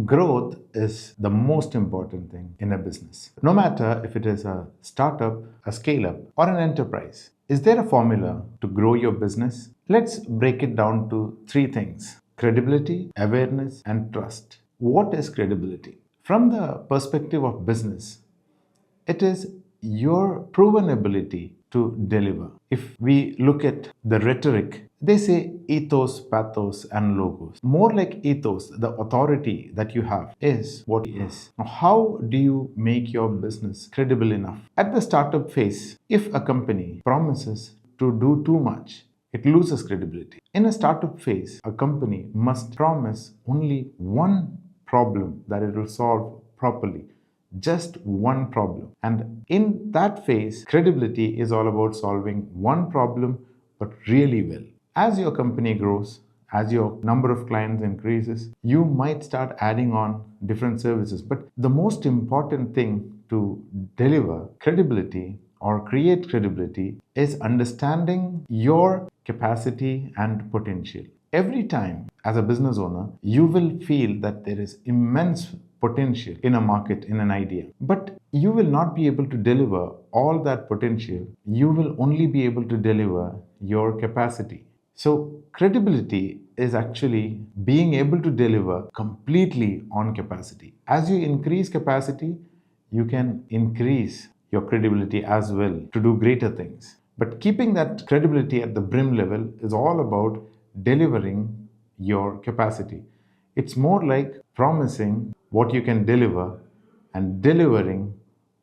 Growth is the most important thing in a business. No matter if it is a startup, a scale up, or an enterprise. Is there a formula to grow your business? Let's break it down to three things: credibility, awareness, and trust. What is credibility? From the perspective of business, it is your proven ability to deliver. If we look at the rhetoric, they say ethos, pathos, and logos. More like ethos, the authority that you have is what it is. Now, how do you make your business credible enough? At the startup phase, if a company promises to do too much, it loses credibility. In a startup phase, a company must promise only one problem that it will solve properly, just one problem. And in that phase, credibility is all about solving one problem, but really well. As your company grows, as your number of clients increases, you might start adding on different services. But the most important thing to deliver credibility or create credibility is understanding your capacity and potential. Every time as a business owner, you will feel that there is immense potential in a market, in an idea. But you will not be able to deliver all that potential. You will only be able to deliver your capacity. So, credibility is actually being able to deliver completely on capacity. As you increase capacity, you can increase your credibility as well to do greater things. But keeping that credibility at the brim level is all about delivering your capacity. It's more like promising what you can deliver and delivering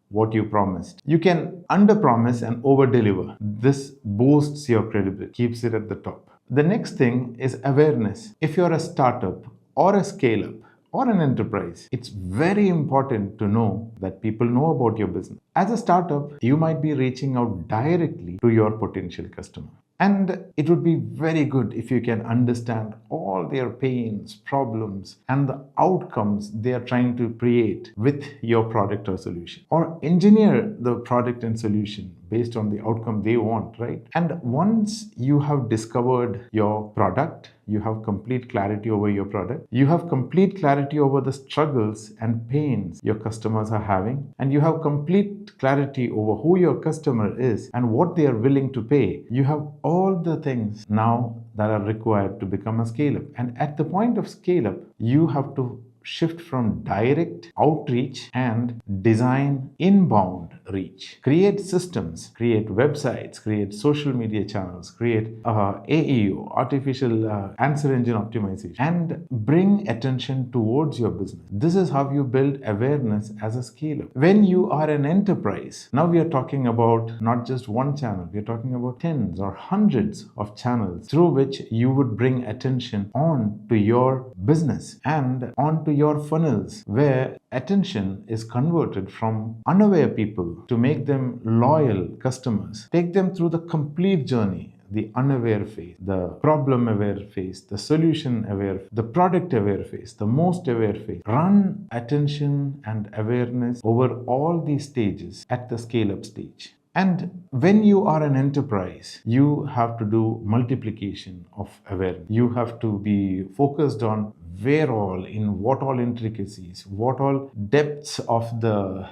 what you promised. You can underpromise and overdeliver. This boosts your credibility, keeps it at the top. The next thing is awareness. If you're a startup or a scale up or an enterprise, it's very important to know that people know about your business. As a startup, you might be reaching out directly to your potential customer. And it would be very good if you can understand all their pains, problems, and the outcomes they are trying to create with your product or solution, or engineer the product and solution based on the outcome they want, right? And once you have discovered your product, you have complete clarity over your product, you have complete clarity over the struggles and pains your customers are having, and you have complete clarity over who your customer is and what they are willing to pay. You have all the things now that are required to become a scale up. And at the point of scale up, you have to shift from direct outreach and design inbound reach. Create systems, create websites, create social media channels, create AEO, artificial answer engine optimization, and bring attention towards your business. This is how you build awareness as a scale up. When you are an enterprise, now we are talking about not just one channel, we are talking about tens or hundreds of channels through which you would bring attention on to your business and on to your funnels, where attention is converted from unaware people to make them loyal customers. Take them through the complete journey: the unaware phase, the problem aware phase, the solution aware, the product aware phase, the most aware phase. Run attention and awareness over all these stages at the scale up stage. And when you are an enterprise, you have to do multiplication of awareness. You have to be focused on where all, in what all intricacies, what all depths of the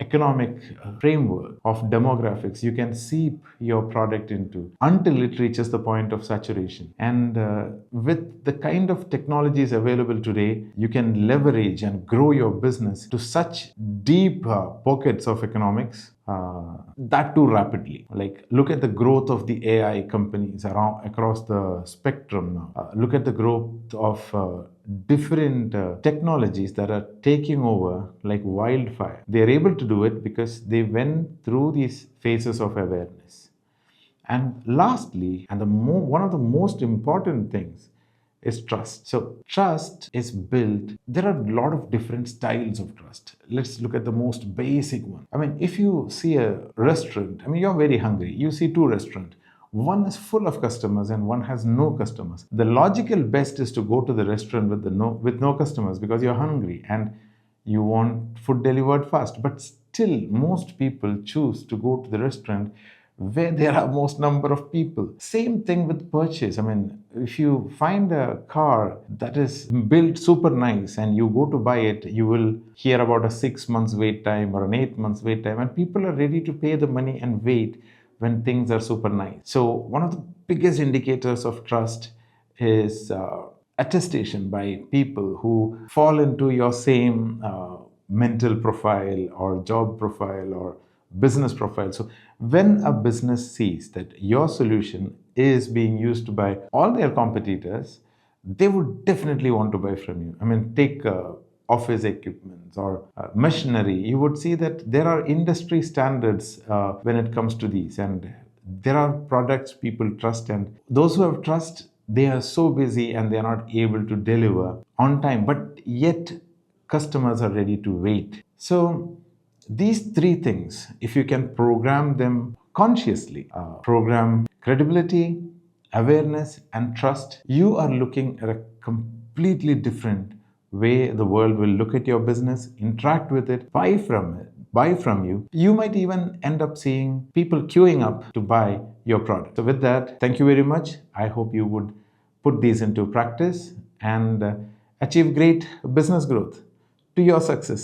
economic framework of demographics you can seep your product into until it reaches the point of saturation. And with the kind of technologies available today, you can leverage and grow your business to such deep pockets of economics, that too rapidly. Like, look at the growth of the AI companies across the spectrum now. Look at the growth of different technologies that are taking over like wildfire. They are able to do it because they went through these phases of awareness. And lastly, and one of the most important things is trust. So trust is built. There are a lot of different styles of trust. Let's look at the most basic one. I mean, if you see a restaurant, I mean, you're very hungry. You see two restaurants. One is full of customers and one has no customers. The logical best is to go to the restaurant with no customers because you're hungry and you want food delivered fast. But still, most people choose to go to the restaurant where there are most number of people. Same thing with purchase. I mean, if you find a car that is built super nice and you go to buy it, you will hear about a 6 months wait time or an 8 months wait time, and people are ready to pay the money and wait when things are super nice. So one of the biggest indicators of trust is attestation by people who fall into your same mental profile or job profile or business profile. So when a business sees that your solution is being used by all their competitors, they would definitely want to buy from you. I mean, take office equipment or machinery. You would see that there are industry standards when it comes to these, and there are products people trust, and those who have trust, they are so busy and they are not able to deliver on time, but yet customers are ready to wait. So these three things, if you can program them consciously, program credibility, awareness, and trust, you are looking at a completely different way the world will look at your business, interact with it, buy from you. You might even end up seeing people queuing up to buy your product. So with that, thank you very much. I hope you would put these into practice and achieve great business growth to your success.